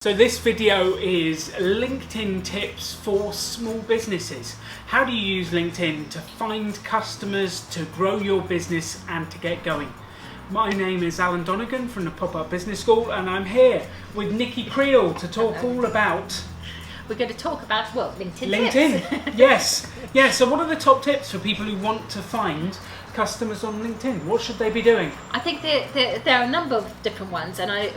So this video is LinkedIn tips for small businesses. How do you use LinkedIn to find customers, to grow your business and to get going? My name is Alan Donegan from the PopUp Business School and I'm here with Nicky Kriel to talk all about... We're going to talk about, well, LinkedIn tips. Yes. So what are the top tips for people who want to find customers on LinkedIn? What should they be doing? I think there are a number of different ones, and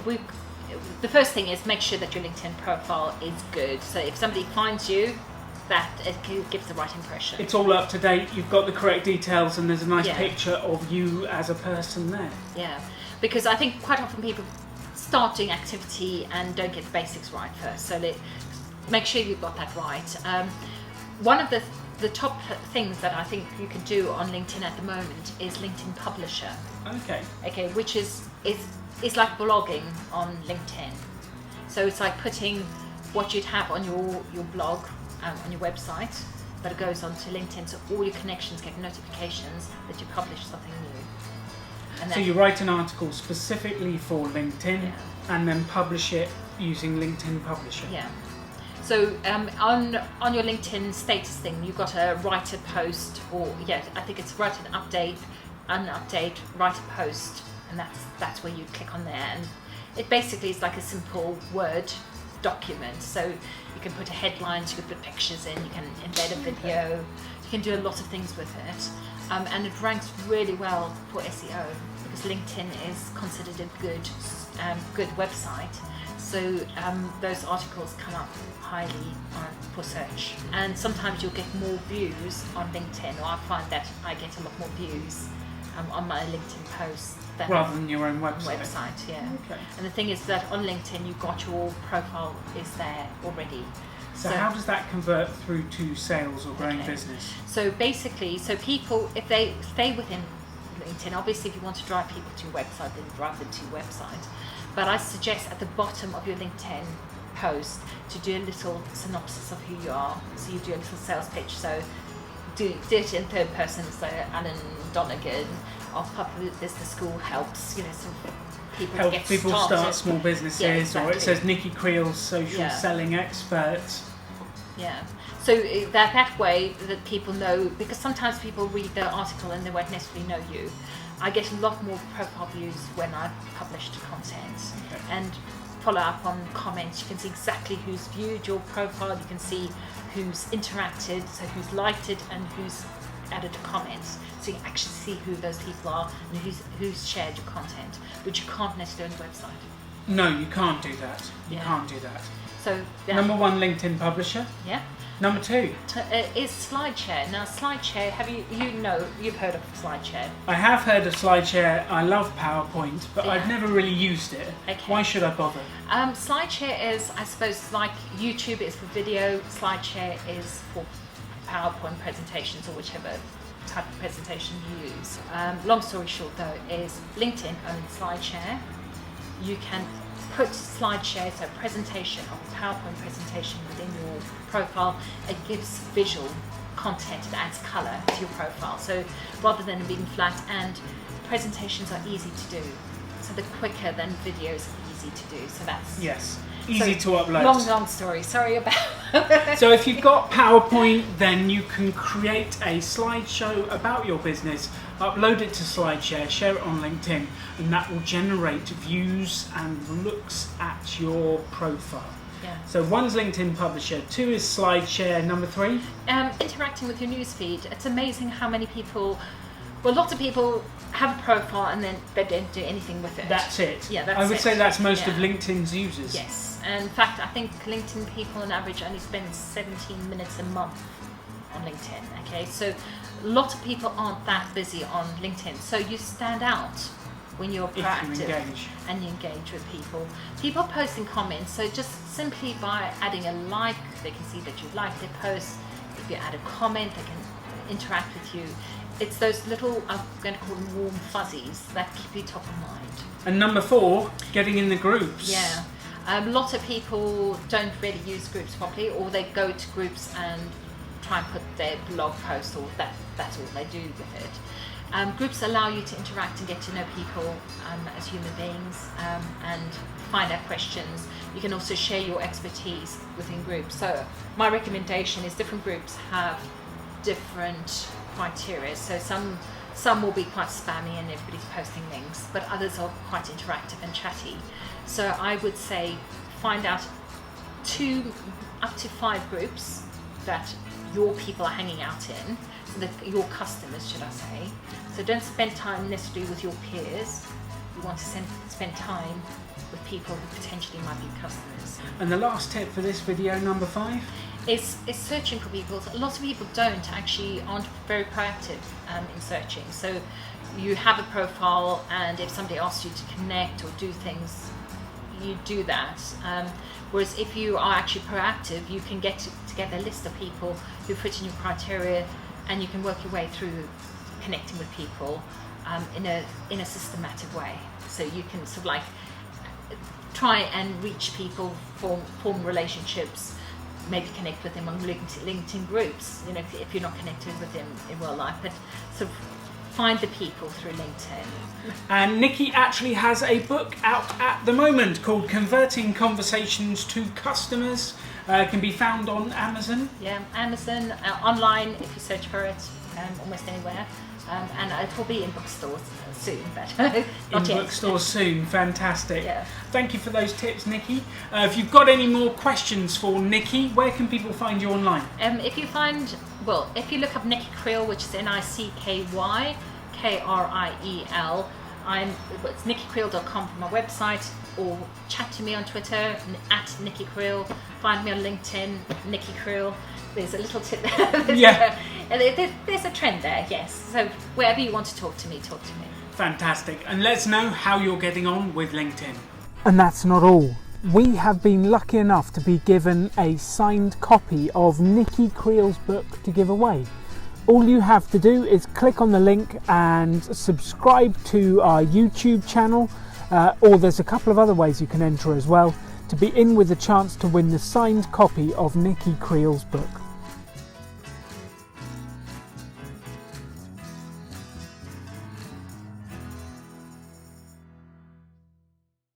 the first thing is make sure that your LinkedIn profile is good. So if somebody finds you, that it gives the right impression. It's all up to date, you've got the correct details, and there's a nice picture of you as a person there. Yeah, because I think quite often people start doing activity and don't get the basics right first. So make sure you've got that right. One of the top things that I think you can do on LinkedIn at the moment is LinkedIn Publisher. Okay, which is like blogging on LinkedIn. So it's like putting what you'd have on your blog on your website, but it goes onto LinkedIn, so all your connections get notifications that you publish something new. And so you write an article specifically for LinkedIn and then publish it using LinkedIn Publisher. Yeah. So on your LinkedIn status thing, you've got to write a post, or I think it's write an update, write a post, and that's where you click on there, and it basically is like a simple Word document. So you can put a headline, you can put pictures in, you can embed a video, you can do a lot of things with it, and it ranks really well for SEO because LinkedIn is considered a good website. So those articles come up highly for search, and sometimes you'll get more views on LinkedIn, or I find that I get a lot more views on my LinkedIn posts rather than your own website. Okay. And the thing is that on LinkedIn you've got your profile is there already. So how does that convert through to sales or growing business? So basically, people, if they stay within LinkedIn, obviously if you want to drive people to your website, then drive them to your website. But I suggest at the bottom of your LinkedIn post to do a little synopsis of who you are. So you do a little sales pitch. So do it in third person. So Alan Donegan of PopUp Business School helps, some people help get people started. Start small businesses, exactly. Or it says Nicky Kriel, social selling expert. Yeah. So that way that people know, because sometimes people read the article and they won't necessarily know you. I get a lot more profile views when I've published content and follow up on comments. You can see exactly who's viewed your profile, you can see who's interacted, so who's liked it and who's added comments. So you actually see who those people are and who's shared your content, which you can't necessarily on the website. No, you can't do that. You can't do that. So number one, LinkedIn Publisher. Yeah. Number two is SLIDESHARE. Now SLIDESHARE, have you've heard of SLIDESHARE? I have heard of SLIDESHARE. I love PowerPoint, but I've never really used it. Okay. Why should I bother? SLIDESHARE is, I suppose, like YouTube is for video, SLIDESHARE is for PowerPoint presentations or whichever type of presentation you use. Long story short though, is LinkedIn owns SLIDESHARE. You can put SLIDESHARE, so presentation of a PowerPoint presentation within your profile. It gives visual content, it adds colour to your profile. So rather than being flat, and presentations are easy to do. So they're quicker than videos are easy to do. So that's easy to upload. Long story. Sorry about. So if you've got PowerPoint, then you can create a slideshow about your business, upload it to SLIDESHARE, share it on LinkedIn, and that will generate views and looks at your profile. Yeah. So one's LinkedIn Publisher, two is SLIDESHARE, number three? Interacting with your newsfeed. It's amazing how many people, lots of people have a profile and then they don't do anything with it. That's it. Yeah, that's I would say that's most of LinkedIn's users. Yes. And in fact, I think LinkedIn people on average only spend 17 minutes a month on LinkedIn. Okay, so a lot of people aren't that busy on LinkedIn. So you stand out when you're proactive and you engage with people. People posting comments, so just simply by adding a like, they can see that you like their post. If you add a comment, they can interact with you. It's those little, I'm going to call them warm fuzzies, that keep you top of mind. And number four, getting in the groups. Yeah. A lot of people don't really use groups properly, or they go to groups and try and put their blog post, or that's all they do with it. Groups allow you to interact and get to know people as human beings and find out questions. You can also share your expertise within groups. So my recommendation is different groups have different criteria. So some will be quite spammy and everybody's posting links, but others are quite interactive and chatty. So I would say find out 2 up to 5 groups that your people are hanging out in, so that your customers, should I say. So don't spend time necessarily with your peers. You want to spend time with people who potentially might be customers. And the last tip for this video, number 5? Is searching for people. Lots of people aren't very proactive in searching. So you have a profile, and if somebody asks you to connect or do things, you do that. Whereas if you are actually proactive, you can get together a list of people who fit in your criteria, and you can work your way through connecting with people in a systematic way. So you can sort of like try and reach people, form relationships, maybe connect with them on LinkedIn groups, you know, if you're not connected with them in real life, but sort of find the people through LinkedIn. And Nicky actually has a book out at the moment called Converting Conversations to Customers. Can be found on Amazon. Yeah, Amazon, online if you search for it, almost anywhere. And it will be in bookstores soon, but not yet. Bookstores soon, fantastic. Yeah. Thank you for those tips, Nicky. If you've got any more questions for Nicky, where can people find you online? If you look up Nicky Kriel, which is NICKY KRIEL, it's nickykriel.com for my website, or chat to me on Twitter at Nicky Kriel. Find me on LinkedIn, Nicky Kriel. There's a little tip there. Yeah. There's a trend there, yes. So wherever you want to talk to me, talk to me. Fantastic. And let us know how you're getting on with LinkedIn. And that's not all. We have been lucky enough to be given a signed copy of Nicky Kriel's book to give away. All you have to do is click on the link and subscribe to our YouTube channel, or there's a couple of other ways you can enter as well, to be in with a chance to win the signed copy of Nicky Kriel's book.